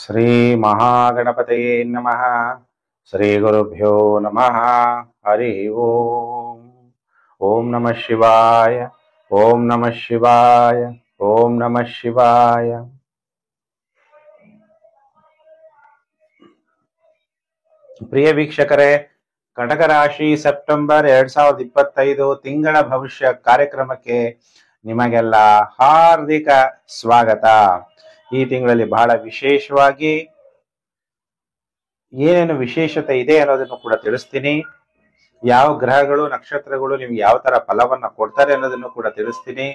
ಶ್ರೀ ಮಹಾಗಣಪತಯೇ ನಮಃ. ಶ್ರೀ ಗುರುಭ್ಯೋ ನಮಃ. ಹರಿ ಓಂ. ಓಂ ನಮಃ ಶಿವಾಯ. ಓಂ ನಮಃ ಶಿವಾಯ. ಓಂ ನಮಃ ಶಿವಾಯ. ಪ್ರಿಯ ವೀಕ್ಷಕರೇ, ಕಟಕ ರಾಶಿ ಸೆಪ್ಟೆಂಬರ್ 2025 ತಿಂಗಳ ಭವಿಷ್ಯ ಕಾರ್ಯಕ್ರಮಕ್ಕೆ ನಿಮಗೆಲ್ಲ ಹಾರ್ದಿಕ ಸ್ವಾಗತ. ಈ ತಿಂಗಳಲ್ಲಿ ಬಹಳ ವಿಶೇಷವಾಗಿ ಏನೇನು ವಿಶೇಷತೆ ಇದೆ ಅನ್ನೋದನ್ನು ಕೂಡ ತಿಳಿಸ್ತೀನಿ. ಯಾವ ಗ್ರಹಗಳು ನಕ್ಷತ್ರಗಳು ನಿಮ್ಗೆ ಯಾವ ತರ ಫಲವನ್ನ ಕೊಡ್ತಾರೆ ಅನ್ನೋದನ್ನು ಕೂಡ ತಿಳಿಸ್ತೀನಿ.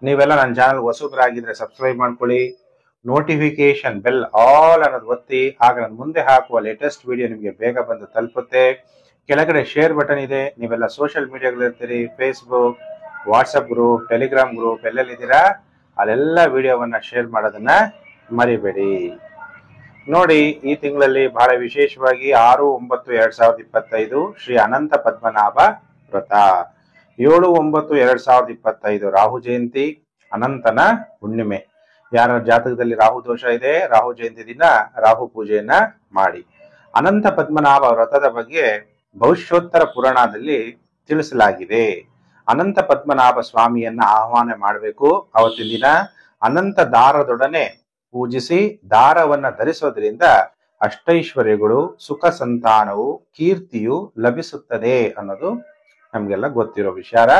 ನೀವೆಲ್ಲ ನನ್ನ ಚಾನಲ್ ಹೊಸಬರಾಗಿದ್ರೆ ಸಬ್ಸ್ಕ್ರೈಬ್ ಮಾಡ್ಕೊಳ್ಳಿ. ನೋಟಿಫಿಕೇಶನ್ ಬೆಲ್ ಆಲ್ ಅನ್ನೋದು ಒತ್ತಿ, ಆಗ ನಾನು ಮುಂದೆ ಹಾಕುವ ಲೇಟೆಸ್ಟ್ ವಿಡಿಯೋ ನಿಮಗೆ ಬೇಗ ಬಂದು ತಲುಪುತ್ತೆ. ಕೆಳಗಡೆ ಶೇರ್ ಬಟನ್ ಇದೆ. ನೀವೆಲ್ಲ ಸೋಷಿಯಲ್ ಮೀಡಿಯಾಗಳಿರ್ತೀರಿ, Facebook, WhatsApp group, Telegram group ಎಲ್ಲೆಲ್ಲಿದ್ದೀರಾ ಅಲ್ಲೆಲ್ಲ ವಿಡಿಯೋವನ್ನ ಶೇರ್ ಮಾಡೋದನ್ನ ಮರಿಬೇಡಿ. ನೋಡಿ, ಈ ತಿಂಗಳಲ್ಲಿ ಬಹಳ ವಿಶೇಷವಾಗಿ 6-9-2025 ಶ್ರೀ ಅನಂತ ಪದ್ಮನಾಭ ವ್ರತ, 7-9-2025 ರಾಹು ಜಯಂತಿ, ಅನಂತನ ಹುಣ್ಣಿಮೆ. ಯಾರ ಜಾತಕದಲ್ಲಿ ರಾಹು ದೋಷ ಇದೆ, ರಾಹು ಜಯಂತಿ ದಿನ ರಾಹು ಪೂಜೆಯನ್ನ ಮಾಡಿ. ಅನಂತ ಪದ್ಮನಾಭ ವ್ರತದ ಬಗ್ಗೆ ಭವಿಷ್ಯೋತ್ತರ ಪುರಾಣದಲ್ಲಿ ತಿಳಿಸಲಾಗಿದೆ. ಅನಂತ ಪದ್ಮನಾಭ ಸ್ವಾಮಿಯನ್ನ ಆಹ್ವಾನ ಮಾಡಬೇಕು. ಅವತ್ತಿನ ದಿನ ಅನಂತ ದಾರದೊಡನೆ ಪೂಜಿಸಿ ದಾರವನ್ನ ಧರಿಸೋದ್ರಿಂದ ಅಷ್ಟೈಶ್ವರ್ಯಗಳು, ಸುಖ ಸಂತಾನವು, ಕೀರ್ತಿಯು ಲಭಿಸುತ್ತದೆ ಅನ್ನೋದು ನಮ್ಗೆಲ್ಲ ಗೊತ್ತಿರೋ ವಿಚಾರ.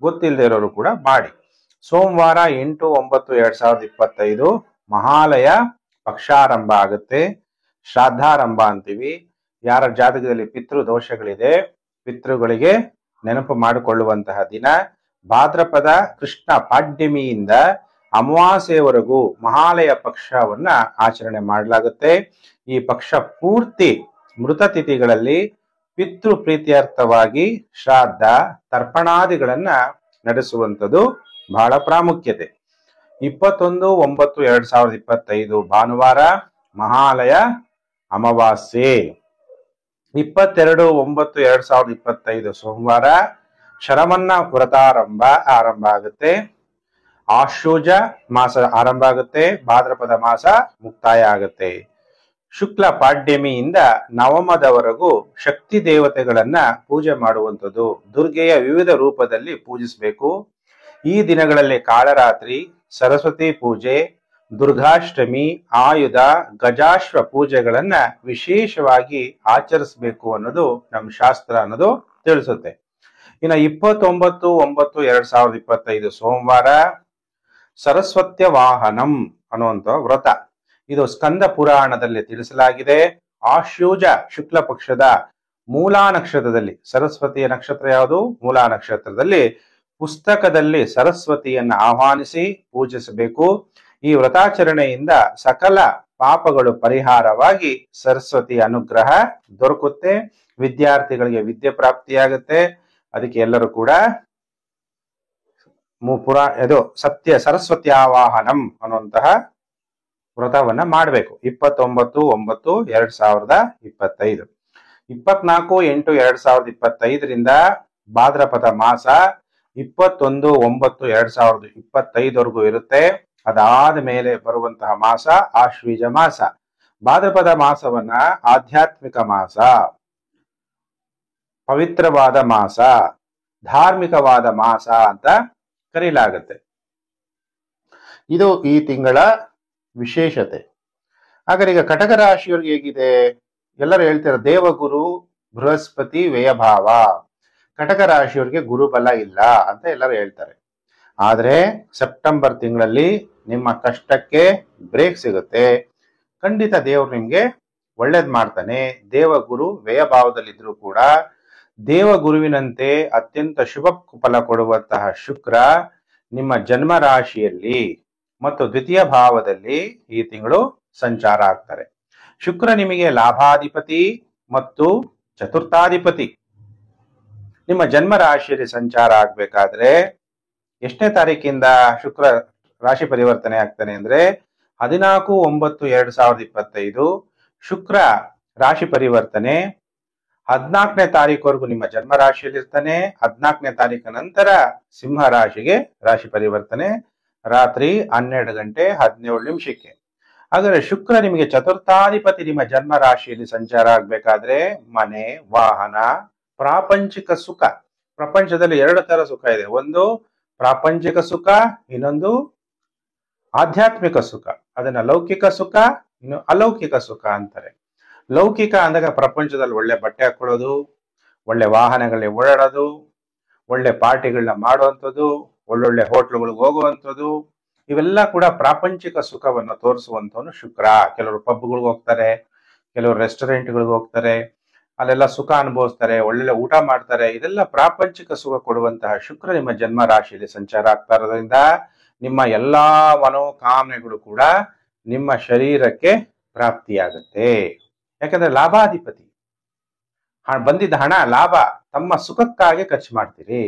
ಗೊತ್ತಿಲ್ಲದೆ ಇರೋರು ಕೂಡ ಮಾಡಿ. ಸೋಮವಾರ 8-9-2025 ಮಹಾಲಯ ಪಕ್ಷಾರಂಭ ಆಗುತ್ತೆ. ಶ್ರಾದ್ದಾರಂಭ ಅಂತೀವಿ. ಯಾರ ಜಾತಕದಲ್ಲಿ ಪಿತೃ ದೋಷಗಳಿದೆ, ಪಿತೃಗಳಿಗೆ ನೆನಪು ಮಾಡಿಕೊಳ್ಳುವಂತಹ ದಿನ. ಭಾದ್ರಪದ ಕೃಷ್ಣ ಪಾಡ್ಯಮಿಯಿಂದ ಅಮಾವಾಸ್ಯೆವರೆಗೂ ಮಹಾಲಯ ಪಕ್ಷವನ್ನ ಆಚರಣೆ ಮಾಡಲಾಗುತ್ತೆ. ಈ ಪಕ್ಷ ಪೂರ್ತಿ ಮೃತ ತಿಥಿಗಳಲ್ಲಿ ಪಿತೃ ಪ್ರೀತ್ಯರ್ಥವಾಗಿ ಶ್ರಾದ್ದ ತರ್ಪಣಾದಿಗಳನ್ನ ನಡೆಸುವಂಥದ್ದು ಬಹಳ ಪ್ರಾಮುಖ್ಯತೆ. 21-9-2025 ಭಾನುವಾರ ಮಹಾಲಯ ಅಮಾವಾಸ್ಯೆ. 22-9-2025 ಸೋಮವಾರ ಶರವನ್ನ ವ್ರತಾರಂಭ ಆರಂಭ ಆಗುತ್ತೆ. ಆಶ್ವಜ ಮಾಸ ಆರಂಭ ಆಗುತ್ತೆ. ಭಾದ್ರಪದ ಮಾಸ ಮುಕ್ತಾಯ ಆಗುತ್ತೆ. ಶುಕ್ಲ ಪಾಡ್ಯಮಿಯಿಂದ ನವಮದವರೆಗೂ ಶಕ್ತಿ ದೇವತೆಗಳನ್ನ ಪೂಜೆ ಮಾಡುವಂಥದ್ದು. ದುರ್ಗೆಯ ವಿವಿಧ ರೂಪದಲ್ಲಿ ಪೂಜಿಸಬೇಕು. ಈ ದಿನಗಳಲ್ಲಿ ಕಾಳರಾತ್ರಿ, ಸರಸ್ವತಿ ಪೂಜೆ, ದುರ್ಗಾಷ್ಟಮಿ, ಆಯುಧ, ಗಜಾಶ್ವ ಪೂಜೆಗಳನ್ನ ವಿಶೇಷವಾಗಿ ಆಚರಿಸಬೇಕು ಅನ್ನೋದು ನಮ್ಮ ಶಾಸ್ತ್ರ ಅನ್ನೋದು ತಿಳಿಸುತ್ತೆ. ಇನ್ನು 29-9-2025 ಸೋಮವಾರ ಸರಸ್ವತ್ಯ ವಾಹನಂ ಅನ್ನುವಂಥ ವ್ರತ. ಇದು ಸ್ಕಂದ ಪುರಾಣದಲ್ಲಿ ತಿಳಿಸಲಾಗಿದೆ. ಆಶ್ಯೂಜ ಶುಕ್ಲ ಪಕ್ಷದ ಮೂಲಾ ನಕ್ಷತ್ರದಲ್ಲಿ, ಸರಸ್ವತಿಯ ನಕ್ಷತ್ರ ಯಾವುದು? ಮೂಲಾ ನಕ್ಷತ್ರದಲ್ಲಿ ಪುಸ್ತಕದಲ್ಲಿ ಸರಸ್ವತಿಯನ್ನ ಆಹ್ವಾನಿಸಿ ಪೂಜಿಸಬೇಕು. ಈ ವ್ರತಾಚರಣೆಯಿಂದ ಸಕಲ ಪಾಪಗಳು ಪರಿಹಾರವಾಗಿ ಸರಸ್ವತಿ ಅನುಗ್ರಹ ದೊರಕುತ್ತೆ. ವಿದ್ಯಾರ್ಥಿಗಳಿಗೆ ವಿದ್ಯೆ ಪ್ರಾಪ್ತಿಯಾಗುತ್ತೆ. ಅದಕ್ಕೆ ಎಲ್ಲರೂ ಕೂಡ ಸತ್ಯ ಸರಸ್ವತಿ ಆವಾಹನಂ ಅನ್ನುವಂತಹ ವ್ರತವನ್ನ ಮಾಡಬೇಕು. 29-9-2025 24-8-2025 ಭಾದ್ರಪದ ಮಾಸ 21-9-2025 ಇರುತ್ತೆ. ಅದಾದ ಮೇಲೆ ಬರುವಂತಹ ಮಾಸ ಆಶ್ವೀಜ ಮಾಸ. ಭಾದ್ರಪದ ಮಾಸವನ್ನ ಆಧ್ಯಾತ್ಮಿಕ ಮಾಸ, ಪವಿತ್ರವಾದ ಮಾಸ, ಧಾರ್ಮಿಕವಾದ ಮಾಸ ಅಂತ ಕರೀಲಾಗುತ್ತೆ. ಇದು ಈ ತಿಂಗಳ ವಿಶೇಷತೆ. ಹಾಗಾದ್ರೆ ಈಗ ಕಟಕ ರಾಶಿಯವ್ರಿಗೆ ಹೇಗಿದೆ? ಎಲ್ಲರೂ ಹೇಳ್ತಾರೆ ದೇವಗುರು ಬೃಹಸ್ಪತಿ ವ್ಯಯಭಾವ, ಕಟಕ ರಾಶಿಯವರಿಗೆ ಗುರುಬಲ ಇಲ್ಲ ಅಂತ ಎಲ್ಲರೂ ಹೇಳ್ತಾರೆ. ಆದ್ರೆ ಸೆಪ್ಟೆಂಬರ್ ತಿಂಗಳಲ್ಲಿ ನಿಮ್ಮ ಕಷ್ಟಕ್ಕೆ ಬ್ರೇಕ್ ಸಿಗುತ್ತೆ. ಖಂಡಿತ ದೇವರು ನಿಮ್ಗೆ ಒಳ್ಳೇದ್ ಮಾಡ್ತಾನೆ. ದೇವಗುರು ವ್ಯಯಭಾವದಲ್ಲಿದ್ರು ಕೂಡ ದೇವಗುರುವಿನಂತೆ ಅತ್ಯಂತ ಶುಭ ಫಲ ಕೊಡುವಂತಹ ಶುಕ್ರ ನಿಮ್ಮ ಜನ್ಮ ರಾಶಿಯಲ್ಲಿ ಮತ್ತು ದ್ವಿತೀಯ ಭಾವದಲ್ಲಿ ಈ ತಿಂಗಳು ಸಂಚಾರ ಆಗ್ತಾರೆ. ಶುಕ್ರ ನಿಮಗೆ ಲಾಭಾಧಿಪತಿ ಮತ್ತು ಚತುರ್ಥಾಧಿಪತಿ. ನಿಮ್ಮ ಜನ್ಮ ರಾಶಿಯಲ್ಲಿ ಸಂಚಾರ ಆಗ್ಬೇಕಾದ್ರೆ ಎಷ್ಟನೇ ತಾರೀಕಿಂದ ಶುಕ್ರ ರಾಶಿ ಪರಿವರ್ತನೆ ಆಗ್ತಾನೆ ಅಂದ್ರೆ 14-9-2025 ಶುಕ್ರ ರಾಶಿ ಪರಿವರ್ತನೆ. 14ನೇ ತಾರೀಕುವರೆಗೂ ನಿಮ್ಮ ಜನ್ಮ ರಾಶಿಯಲ್ಲಿ ಇರ್ತಾನೆ. 14ನೇ ತಾರೀಕು ನಂತರ ಸಿಂಹ ರಾಶಿಗೆ ರಾಶಿ ಪರಿವರ್ತನೆ ರಾತ್ರಿ 12:17 ಹಾಗಾದ್ರೆ ಶುಕ್ರ ನಿಮಗೆ ಚತುರ್ಥಾಧಿಪತಿ ನಿಮ್ಮ ಜನ್ಮ ರಾಶಿಯಲ್ಲಿ ಸಂಚಾರ ಆಗ್ಬೇಕಾದ್ರೆ ಮನೆ, ವಾಹನ, ಪ್ರಾಪಂಚಿಕ ಸುಖ. ಪ್ರಪಂಚದಲ್ಲಿ ಎರಡು ತರ ಸುಖ ಇದೆ. ಒಂದು ಪ್ರಾಪಂಚಿಕ ಸುಖ, ಇನ್ನೊಂದು ಆಧ್ಯಾತ್ಮಿಕ ಸುಖ. ಅದನ್ನ ಲೌಕಿಕ ಸುಖ, ಇನ್ನು ಅಲೌಕಿಕ ಸುಖ ಅಂತಾರೆ. ಲೌಕಿಕ ಅಂದಾಗ ಪ್ರಪಂಚದಲ್ಲಿ ಒಳ್ಳೆ ಬಟ್ಟೆ ಹಾಕೊಳ್ಳೋದು, ಒಳ್ಳೆ ವಾಹನಗಳಲ್ಲಿ ಓಡಾಡೋದು, ಒಳ್ಳೆ ಪಾರ್ಟಿಗಳನ್ನ ಮಾಡುವಂಥದ್ದು, ಒಳ್ಳೊಳ್ಳೆ ಹೋಟ್ಲುಗಳಿಗೆ ಹೋಗುವಂಥದ್ದು, ಇವೆಲ್ಲ ಕೂಡ ಪ್ರಾಪಂಚಿಕ ಸುಖವನ್ನು ತೋರಿಸುವಂತವನು ಶುಕ್ರ. ಕೆಲವರು ಪಬ್ಗಳಿಗೆ ಹೋಗ್ತಾರೆ, ಕೆಲವರು ರೆಸ್ಟೋರೆಂಟ್ಗಳಿಗೆ ಹೋಗ್ತಾರೆ, ಅಲ್ಲೆಲ್ಲ ಸುಖ ಅನುಭವಿಸ್ತಾರೆ, ಒಳ್ಳೊಳ್ಳೆ ಊಟ ಮಾಡ್ತಾರೆ. ಇದೆಲ್ಲ ಪ್ರಾಪಂಚಿಕ ಸುಖ ಕೊಡುವಂತಹ ಶುಕ್ರ ನಿಮ್ಮ ಜನ್ಮ ರಾಶಿಯಲ್ಲಿ ಸಂಚಾರ ಆಗ್ತಾ ಇರೋದ್ರಿಂದ ನಿಮ್ಮ ಎಲ್ಲಾ ಮನೋಕಾಮನೆಗಳು ಕೂಡ ನಿಮ್ಮ ಶರೀರಕ್ಕೆ ಪ್ರಾಪ್ತಿಯಾಗತ್ತೆ. ಯಾಕಂದ್ರೆ ಲಾಭಾಧಿಪತಿ, ಬಂದಿದ್ದ ಹಣ ಲಾಭ ತಮ್ಮ ಸುಖಕ್ಕಾಗಿ ಖರ್ಚು ಮಾಡ್ತೀರಿ.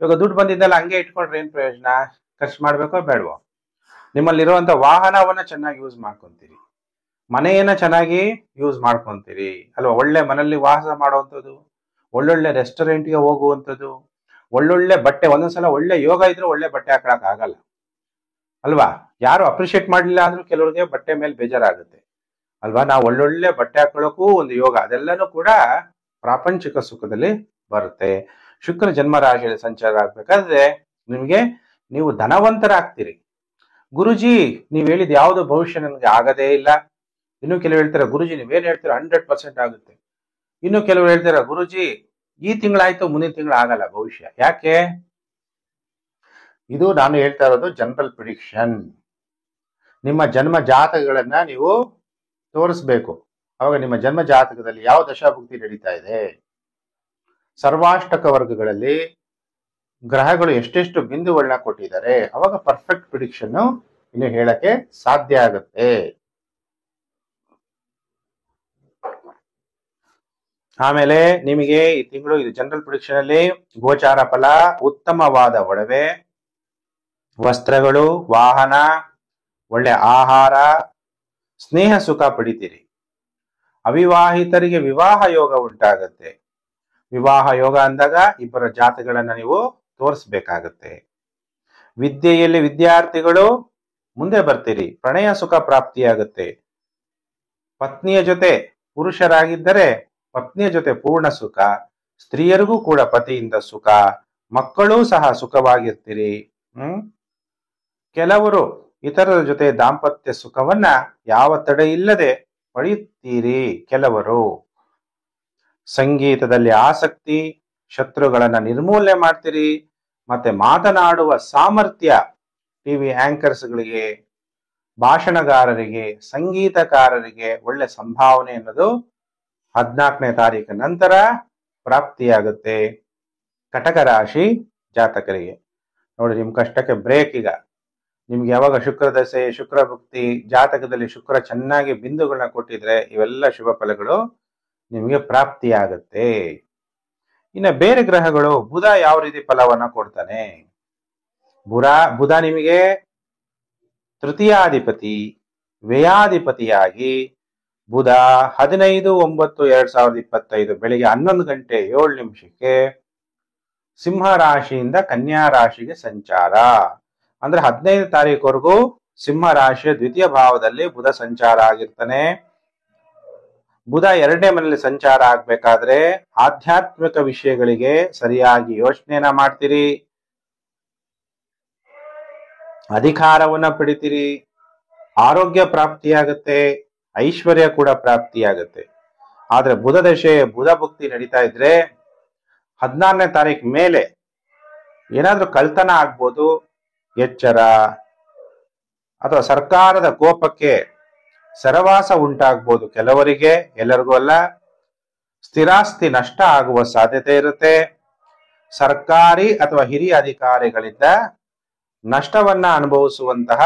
ಇವಾಗ ದುಡ್ಡು ಬಂದಿದ್ದಲ್ಲ ಹಂಗೆ ಇಟ್ಕೊಂಡ್ರೆ ಏನ್ ಪ್ರಯೋಜನ? ಖರ್ಚು ಮಾಡ್ಬೇಕೋ ಬೇಡವೋ? ನಿಮ್ಮಲ್ಲಿರುವಂತ ವಾಹನವನ್ನ ಚೆನ್ನಾಗಿ ಯೂಸ್ ಮಾಡ್ಕೊಂತೀರಿ, ಮನೆಯನ್ನ ಚೆನ್ನಾಗಿ ಯೂಸ್ ಮಾಡ್ಕೊಂತೀರಿ ಅಲ್ವಾ? ಒಳ್ಳೆ ಮನೆಯಲ್ಲಿ ವಾಸ ಮಾಡುವಂಥದ್ದು, ಒಳ್ಳೊಳ್ಳೆ ರೆಸ್ಟೋರೆಂಟ್ಗೆ ಹೋಗುವಂಥದ್ದು, ಒಳ್ಳೊಳ್ಳೆ ಬಟ್ಟೆ. ಒಂದೊಂದ್ಸಲ ಒಳ್ಳೆ ಯೋಗ ಇದ್ರೆ ಒಳ್ಳೆ ಬಟ್ಟೆ ಹಾಕೊಳಕ್ ಆಗಲ್ಲ ಅಲ್ವಾ? ಯಾರು ಅಪ್ರಿಶಿಯೇಟ್ ಮಾಡ್ಲಿಲ್ಲ ಅಂದ್ರೂ ಕೆಲವ್ರಿಗೆ ಬಟ್ಟೆ ಮೇಲೆ ಬೇಜಾರಾಗುತ್ತೆ ಅಲ್ವಾ? ನಾವು ಒಳ್ಳೊಳ್ಳೆ ಬಟ್ಟೆ ಹಾಕೊಳ್ಳೋಕ್ಕೂ ಒಂದು ಯೋಗ, ಅದೆಲ್ಲನೂ ಕೂಡ ಪ್ರಾಪಂಚಿಕ ಸುಖದಲ್ಲಿ ಬರುತ್ತೆ. ಶುಕ್ರ ಜನ್ಮ ರಾಶಿಯಲ್ಲಿ ಸಂಚಾರ ಆಗ್ಬೇಕಾದ್ರೆ ನಿಮ್ಗೆ ನೀವು ಧನವಂತರಾಗ್ತೀರಿ. ಗುರುಜಿ ನೀವ್ ಹೇಳಿದ ಯಾವ್ದು ಭವಿಷ್ಯ ನನಗೆ ಆಗದೇ ಇಲ್ಲ. ಇನ್ನು ಕೆಲವರು ಹೇಳ್ತಾರೆ ಗುರುಜಿ ನೀವೇನ್ ಹೇಳ್ತೀರಾ 100% ಆಗುತ್ತೆ. ಇನ್ನು ಕೆಲವರು ಹೇಳ್ತಾರೆ ಗುರುಜಿ ಈ ತಿಂಗಳಾಯ್ತು ಮುಂದಿನ ತಿಂಗಳು ಆಗಲ್ಲ ಭವಿಷ್ಯ. ಯಾಕೆ? ಇದು ನಾನು ಹೇಳ್ತಾ ಇರೋದು ಜನರಲ್ ಪ್ರಿಡಿಕ್ಷನ್. ನಿಮ್ಮ ಜನ್ಮ ಜಾತಕಗಳನ್ನ ನೀವು ತೋರಿಸ್ಬೇಕು. ಅವಾಗ ನಿಮ್ಮ ಜನ್ಮ ಜಾತಕದಲ್ಲಿ ಯಾವ ದಶಾಭುಕ್ತಿ ನಡೀತಾ ಇದೆ, ಸರ್ವಾಷ್ಟಕ ವರ್ಗಗಳಲ್ಲಿ ಗ್ರಹಗಳು ಎಷ್ಟೆಷ್ಟು ಬಿಂದುಗಳನ್ನ ಕೊಟ್ಟಿದ್ದಾರೆ, ಅವಾಗ ಪರ್ಫೆಕ್ಟ್ ಪ್ರಿಡಿಕ್ಷನ್ ಇನ್ನು ಹೇಳಕ್ಕೆ ಸಾಧ್ಯ ಆಗುತ್ತೆ. ಆಮೇಲೆ ನಿಮಗೆ ಈ ತಿಂಗಳು ಇದು ಜನರಲ್ ಪ್ರಿಡಿಕ್ಷನ್ ಅಲ್ಲಿ ಗೋಚಾರ ಫಲ, ಉತ್ತಮವಾದ ಒಡವೆ, ವಸ್ತ್ರಗಳು, ವಾಹನ, ಒಳ್ಳೆ ಆಹಾರ, ಸ್ನೇಹ ಸುಖ ಪಡಿತೀರಿ. ಅವಿವಾಹಿತರಿಗೆ ವಿವಾಹ ಯೋಗ ಉಂಟಾಗತ್ತೆ. ವಿವಾಹ ಯೋಗ ಅಂದಾಗ ಇಬ್ಬರ ಜಾತಗಳನ್ನ ನೀವು ತೋರಿಸ್ಬೇಕಾಗತ್ತೆ. ವಿದ್ಯೆಯಲ್ಲಿ ವಿದ್ಯಾರ್ಥಿಗಳು ಮುಂದೆ ಬರ್ತೀರಿ, ಪ್ರಣಯ ಸುಖ ಪ್ರಾಪ್ತಿಯಾಗುತ್ತೆ. ಪತ್ನಿಯ ಜೊತೆ ಪುರುಷರಾಗಿದ್ದರೆ ಪತ್ನಿಯ ಜೊತೆ ಪೂರ್ಣ ಸುಖ, ಸ್ತ್ರೀಯರಿಗೂ ಕೂಡ ಪತಿಯಿಂದ ಸುಖ, ಮಕ್ಕಳೂ ಸಹ ಸುಖವಾಗಿರ್ತೀರಿ. ಕೆಲವರು ಇತರರ ಜೊತೆ ದಾಂಪತ್ಯ ಸುಖವನ್ನ ಯಾವ ತಡೆ ಇಲ್ಲದೆ ಪಡೆಯುತ್ತೀರಿ. ಕೆಲವರು ಸಂಗೀತದಲ್ಲಿ ಆಸಕ್ತಿ, ಶತ್ರುಗಳನ್ನ ನಿರ್ಮೂಲನೆ ಮಾಡ್ತೀರಿ. ಮತ್ತೆ ಮಾತನಾಡುವ ಸಾಮರ್ಥ್ಯ ಟಿವಿ ಆಂಕರ್ಸ್ಗಳಿಗೆ, ಭಾಷಣಗಾರರಿಗೆ, ಸಂಗೀತಕಾರರಿಗೆ ಒಳ್ಳೆ ಸಂಭಾವನೆ ಅನ್ನೋದು 14ನೇ ತಾರೀಕು ನಂತರ ಪ್ರಾಪ್ತಿಯಾಗುತ್ತೆ. ಕಟಕ ರಾಶಿ ಜಾತಕರಿಗೆ ನೋಡಿ, ನಿಮ್ ಕಷ್ಟಕ್ಕೆ ಬ್ರೇಕ್. ಈಗ ನಿಮ್ಗೆ ಯಾವಾಗ ಶುಕ್ರ ದಶೆ, ಶುಕ್ರ ಭುಕ್ತಿ ಜಾತಕದಲ್ಲಿ ಶುಕ್ರ ಚೆನ್ನಾಗಿ ಬಿಂದುಗಳನ್ನ ಕೊಟ್ಟಿದ್ರೆ ಇವೆಲ್ಲ ಶುಭ ಫಲಗಳು ನಿಮ್ಗೆ ಪ್ರಾಪ್ತಿಯಾಗತ್ತೆ. ಇನ್ನ ಬೇರೆ ಗ್ರಹಗಳು, ಬುಧ ಯಾವ ರೀತಿ ಫಲವನ್ನ ಕೊಡ್ತಾನೆ? ಬುಧ ನಿಮಗೆ ತೃತೀಯಾಧಿಪತಿ, ವ್ಯಯಾಧಿಪತಿಯಾಗಿ ಬುಧ 15/9/2025 ಬೆಳಿಗ್ಗೆ 11:07 ಸಿಂಹ ರಾಶಿಯಿಂದ ಕನ್ಯಾ ರಾಶಿಗೆ ಸಂಚಾರ. ಅಂದ್ರೆ 15ನೇ ತಾರೀಕುವರೆಗೂ ಸಿಂಹ ರಾಶಿಯ ದ್ವಿತೀಯ ಭಾವದಲ್ಲಿ ಬುಧ ಸಂಚಾರ ಆಗಿರ್ತಾನೆ. ಬುಧ 2ನೇ ಮನೆಯಲ್ಲಿ ಸಂಚಾರ ಆಗ್ಬೇಕಾದ್ರೆ ಆಧ್ಯಾತ್ಮಿಕ ವಿಷಯಗಳಿಗೆ ಸರಿಯಾಗಿ ಯೋಚನೆಯನ್ನ ಮಾಡ್ತೀರಿ, ಅಧಿಕಾರವನ್ನ ಪಡಿತೀರಿ, ಆರೋಗ್ಯ ಪ್ರಾಪ್ತಿಯಾಗತ್ತೆ, ಐಶ್ವರ್ಯ ಕೂಡ ಪ್ರಾಪ್ತಿಯಾಗತ್ತೆ. ಆದ್ರೆ ಬುಧ ದಶೆ, ಬುಧ ಭುಕ್ತಿ ನಡೀತಾ ಇದ್ರೆ 16ನೇ ತಾರೀಕು ಮೇಲೆ ಏನಾದ್ರೂ ಕಳ್ತನ ಆಗ್ಬೋದು, ಎಚ್ಚರ. ಅಥವಾ ಸರ್ಕಾರದ ಕೋಪಕ್ಕೆ ಸರವಾಸ ಉಂಟಾಗ್ಬೋದು ಕೆಲವರಿಗೆ, ಎಲ್ಲರಿಗೂ ಅಲ್ಲ. ಸ್ಥಿರಾಸ್ತಿ ನಷ್ಟ ಆಗುವ ಸಾಧ್ಯತೆ ಇರುತ್ತೆ. ಸರ್ಕಾರಿ ಅಥವಾ ಹಿರಿಯ ಅಧಿಕಾರಿಗಳಿಂದ ನಷ್ಟವನ್ನ ಅನುಭವಿಸುವಂತಹ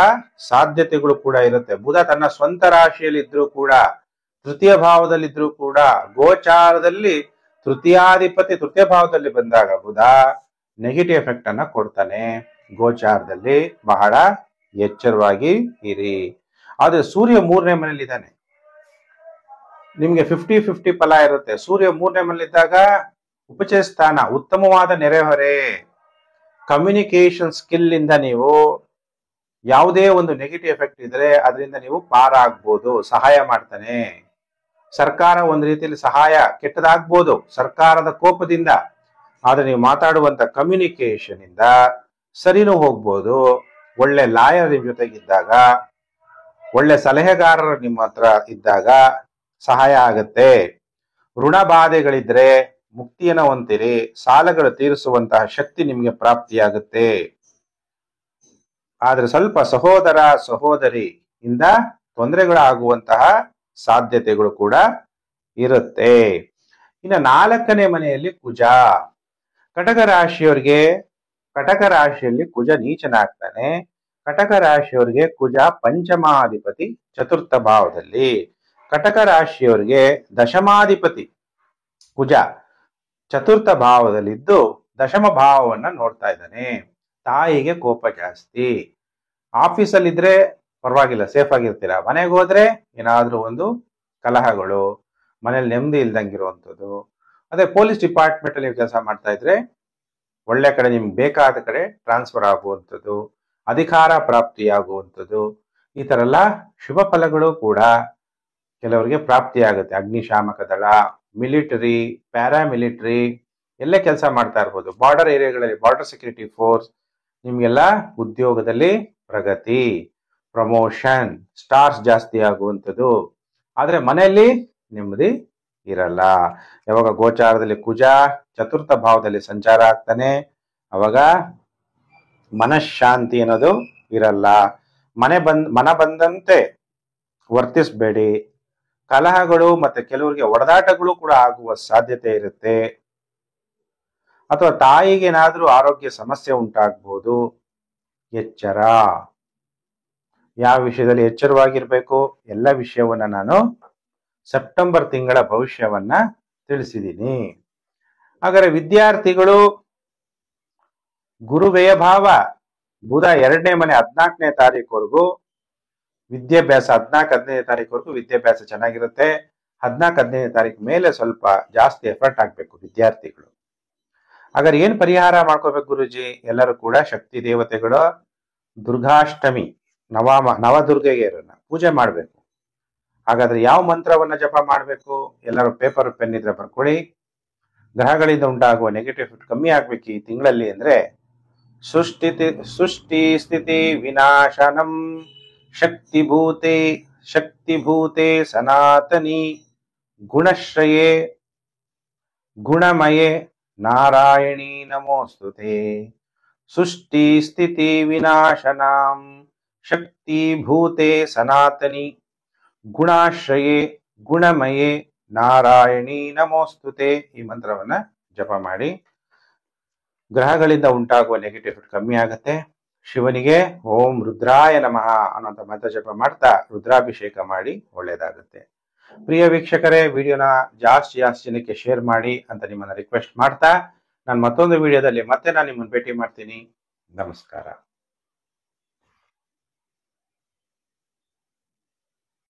ಸಾಧ್ಯತೆಗಳು ಕೂಡ ಇರುತ್ತೆ. ಬುಧ ತನ್ನ ಸ್ವಂತ ರಾಶಿಯಲ್ಲಿ ಇದ್ರೂ ಕೂಡ, ತೃತೀಯ ಭಾವದಲ್ಲಿದ್ರೂ ಕೂಡ, ಗೋಚಾರದಲ್ಲಿ ತೃತೀಯಾಧಿಪತಿ ತೃತೀಯ ಭಾವದಲ್ಲಿ ಬಂದಾಗ ಬುಧ ನೆಗೆಟಿವ್ ಎಫೆಕ್ಟ್ ಅನ್ನ ಕೊಡ್ತಾನೆ. ಗೋಚಾರದಲ್ಲಿ ಬಹಳ ಎಚ್ಚರವಾಗಿ ಇರಿ. ಆದ್ರೆ ಸೂರ್ಯ 3ನೇ ಮನೇಲಿ ಇದ್ದಾನೆ, ನಿಮ್ಗೆ 50-50 ಫಲ ಇರುತ್ತೆ. ಸೂರ್ಯ 3ನೇ ಮನೇಲಿದ್ದಾಗ ಉಪಚಯ ಸ್ಥಾನ, ಉತ್ತಮವಾದ ನೆರೆಹೊರೆ, ಕಮ್ಯುನಿಕೇಶನ್ ಸ್ಕಿಲ್ ಇಂದ ನೀವು ಯಾವುದೇ ಒಂದು ನೆಗೆಟಿವ್ ಎಫೆಕ್ಟ್ ಇದ್ರೆ ಅದರಿಂದ ನೀವು ಪಾರಾಗ್ಬೋದು, ಸಹಾಯ ಮಾಡ್ತಾನೆ. ಸರ್ಕಾರ ಒಂದು ರೀತಿಯಲ್ಲಿ ಸಹಾಯ ಕೆಟ್ಟದಾಗ್ಬೋದು ಸರ್ಕಾರದ ಕೋಪದಿಂದ, ಆದ್ರೆ ನೀವು ಮಾತಾಡುವಂತ ಕಮ್ಯುನಿಕೇಶನ್ ಇಂದ ಸರಿನೂ ಹೋಗ್ಬೋದು. ಒಳ್ಳೆ ಲಾಯರ್ ನಿಮ್ ಜೊತೆಗಿದ್ದಾಗ, ಒಳ್ಳೆ ಸಲಹೆಗಾರರು ನಿಮ್ಮ ಹತ್ರ ಇದ್ದಾಗ ಸಹಾಯ ಆಗತ್ತೆ. ಋಣ ಬಾಧೆಗಳಿದ್ರೆ ಮುಕ್ತಿಯನ್ನ ಹೊಂದಿರಿ, ಸಾಲಗಳು ತೀರಿಸುವಂತಹ ಶಕ್ತಿ ನಿಮ್ಗೆ ಪ್ರಾಪ್ತಿಯಾಗುತ್ತೆ. ಆದ್ರೆ ಸ್ವಲ್ಪ ಸಹೋದರ ಸಹೋದರಿ ಇಂದ ತೊಂದರೆಗಳಾಗುವಂತಹ ಸಾಧ್ಯತೆಗಳು ಕೂಡ ಇರುತ್ತೆ. ಇನ್ನು 4ನೇ ಮನೆಯಲ್ಲಿ ಕುಜ. ಕಟಕ ರಾಶಿಯಲ್ಲಿ ಕುಜ ನೀಚನಾಗ್ತಾನೆ. ಕಟಕ ರಾಶಿಯವರಿಗೆ ಕುಜ ಪಂಚಮಾಧಿಪತಿ ಚತುರ್ಥ ಭಾವದಲ್ಲಿ, ಕಟಕ ರಾಶಿಯವರಿಗೆ ದಶಮಾಧಿಪತಿ ಕುಜ ಚತುರ್ಥ ಭಾವದಲ್ಲಿದ್ದು ದಶಮ ಭಾವವನ್ನ ನೋಡ್ತಾ ಇದ್ದಾನೆ. ತಾಯಿಗೆ ಕೋಪ ಜಾಸ್ತಿ. ಆಫೀಸಲ್ಲಿ ಇದ್ರೆ ಪರವಾಗಿಲ್ಲ, ಸೇಫ್ ಆಗಿರ್ತೀರಾ. ಮನೆಗೆ ಹೋದ್ರೆ ಏನಾದ್ರೂ ಒಂದು ಕಲಹಗಳು, ಮನೇಲಿ ನೆಮ್ಮದಿ ಇಲ್ದಂಗಿರುವಂಥದ್ದು. ಅದೇ ಪೊಲೀಸ್ ಡಿಪಾರ್ಟ್ಮೆಂಟ್ ಅಲ್ಲಿ ನೀವು ಕೆಲಸ ಮಾಡ್ತಾ ಇದ್ರೆ ಒಳ್ಳೆ ಕಡೆ ನಿಮ್ಗೆ ಬೇಕಾದ ಕಡೆ ಟ್ರಾನ್ಸ್ಫರ್ ಆಗುವಂಥದ್ದು, ಅಧಿಕಾರ ಪ್ರಾಪ್ತಿಯಾಗುವಂಥದ್ದು, ಈ ತರ ಎಲ್ಲ ಶುಭ ಫಲಗಳು ಕೂಡ ಕೆಲವರಿಗೆ ಪ್ರಾಪ್ತಿಯಾಗುತ್ತೆ. ಅಗ್ನಿಶಾಮಕ ದಳ, ಮಿಲಿಟರಿ, ಪ್ಯಾರಾಮಿಲಿಟರಿ ಎಲ್ಲೇ ಕೆಲಸ ಮಾಡ್ತಾ ಇರ್ಬೋದು. ಬಾರ್ಡರ್ ಏರಿಯಾಗಳಲ್ಲಿ ಬಾರ್ಡರ್ ಸೆಕ್ಯೂರಿಟಿ ಫೋರ್ಸ್, ನಿಮ್ಗೆಲ್ಲ ಉದ್ಯೋಗದಲ್ಲಿ ಪ್ರಗತಿ, ಪ್ರಮೋಷನ್, ಸ್ಟಾರ್ಸ್ ಜಾಸ್ತಿ ಆಗುವಂಥದ್ದು. ಆದ್ರೆ ಮನೆಯಲ್ಲಿ ನೆಮ್ಮದಿ ಇರಲ್ಲ. ಯಾವಾಗ ಗೋಚಾರದಲ್ಲಿ ಕುಜ ಚತುರ್ಥ ಭಾವದಲ್ಲಿ ಸಂಚಾರ ಆಗ್ತಾನೆ, ಅವಾಗ ಮನಃಶಾಂತಿ ಅನ್ನೋದು ಇರಲ್ಲ. ಮನ ಬಂದಂತೆ ವರ್ತಿಸ್ಬೇಡಿ. ಕಲಹಗಳು ಮತ್ತೆ ಕೆಲವರಿಗೆ ಒಡೆದಾಟಗಳು ಕೂಡ ಆಗುವ ಸಾಧ್ಯತೆ ಇರುತ್ತೆ. ಅಥವಾ ತಾಯಿಗೆ ಏನಾದ್ರೂ ಆರೋಗ್ಯ ಸಮಸ್ಯೆ ಉಂಟಾಗಬಹುದು. ಎಚ್ಚರ. ಯಾವ ವಿಷಯದಲ್ಲಿ ಎಚ್ಚರವಾಗಿರ್ಬೇಕು, ಎಲ್ಲ ವಿಷಯವನ್ನ ನಾನು ಸೆಪ್ಟೆಂಬರ್ ತಿಂಗಳ ಭವಿಷ್ಯವನ್ನ ತಿಳಿಸಿದ್ದೀನಿ. ಹಾಗಾದ್ರೆ ವಿದ್ಯಾರ್ಥಿಗಳು ಗುರು ವ್ಯಯ ಭಾವ ಬುಧ 2ನೇ ಮನೆ 14ನೇ ತಾರೀಕುವರೆಗೂ ವಿದ್ಯಾಭ್ಯಾಸ, 14-15ನೇ ತಾರೀಕುವರೆಗೂ ವಿದ್ಯಾಭ್ಯಾಸ ಚೆನ್ನಾಗಿರುತ್ತೆ. 14-15ನೇ ತಾರೀಕು ಮೇಲೆ ಸ್ವಲ್ಪ ಜಾಸ್ತಿ ಎಫರ್ಟ್ ಆಗ್ಬೇಕು ವಿದ್ಯಾರ್ಥಿಗಳು. ಹಾಗಾದ್ರೆ ಏನ್ ಪರಿಹಾರ ಮಾಡ್ಕೋಬೇಕು ಗುರುಜಿ? ಎಲ್ಲರೂ ಕೂಡ ಶಕ್ತಿ ದೇವತೆಗಳು ದುರ್ಗಾಷ್ಟಮಿ ನವದುರ್ಗೆಯರನ್ನ ಪೂಜೆ ಮಾಡ್ಬೇಕು. ಹಾಗಾದ್ರೆ ಯಾವ ಮಂತ್ರವನ್ನ ಜಪ ಮಾಡ್ಬೇಕು? ಎಲ್ಲರೂ ಪೇಪರ್ ಪೆನ್ ಇದ್ರೆ ಬರ್ಕೊಳ್ಳಿ. ಗ್ರಹಗಳಿಂದ ಉಂಟಾಗುವ ನೆಗೆಟಿವ್ ಎಫೆಕ್ಟ್ ಕಮ್ಮಿ ಆಗ್ಬೇಕು ಈ ತಿಂಗಳಲ್ಲಿ ಅಂದ್ರೆ ಸೃಷ್ಟಿ ಸ್ಥಿತಿ ವಿನಾಶನಂ ಶಕ್ತಿಭೂತೆ ಸನಾತನಿ ಗುಣಶ್ರಯೇ ಗುಣಮಯೇ ನಾರಾಯಣಿ ನಮೋಸ್ತುತೆ. ಸೃಷ್ಟಿ ಸ್ಥಿತಿ ವಿನಾಶನಾಂ ಶಕ್ತಿಭೂತೆ ಸನಾತನಿ ಗುಣಾಶ್ರಯೇ ಗುಣಮಯೇ ನಾರಾಯಣಿ ನಮೋಸ್ತುತೆ. ಈ ಮಂತ್ರವನ್ನ ಜಪ ಮಾಡಿ. ಗ್ರಹಗಳಿಂದ ಉಂಟಾಗುವ ನೆಗೆಟಿವ್ ಎಫೆಕ್ಟ್ ಕಮ್ಮಿ ಆಗುತ್ತೆ. ಶಿವನಿಗೆ ಓಂ ರುದ್ರಾಯ ನಮಃ ಅನ್ನೋಂಥ ಮಂತ್ರ ಜಪ ಮಾಡ್ತಾ ರುದ್ರಾಭಿಷೇಕ ಮಾಡಿ ಒಳ್ಳೇದಾಗುತ್ತೆ. ಪ್ರಿಯ ವೀಕ್ಷಕರೇ, ವಿಡಿಯೋನ ಜಾಸ್ತಿ ಜನಕ್ಕೆ ಶೇರ್ ಮಾಡಿ ಅಂತ ನಿಮ್ಮನ್ನ ರಿಕ್ವೆಸ್ಟ್ ಮಾಡ್ತಾ ನಾನು ಮತ್ತೊಂದು ವಿಡಿಯೋದಲ್ಲಿ ಮತ್ತೆ ನಾನು ನಿಮ್ಮನ್ನು ಭೇಟಿ ಮಾಡ್ತೀನಿ. ನಮಸ್ಕಾರ.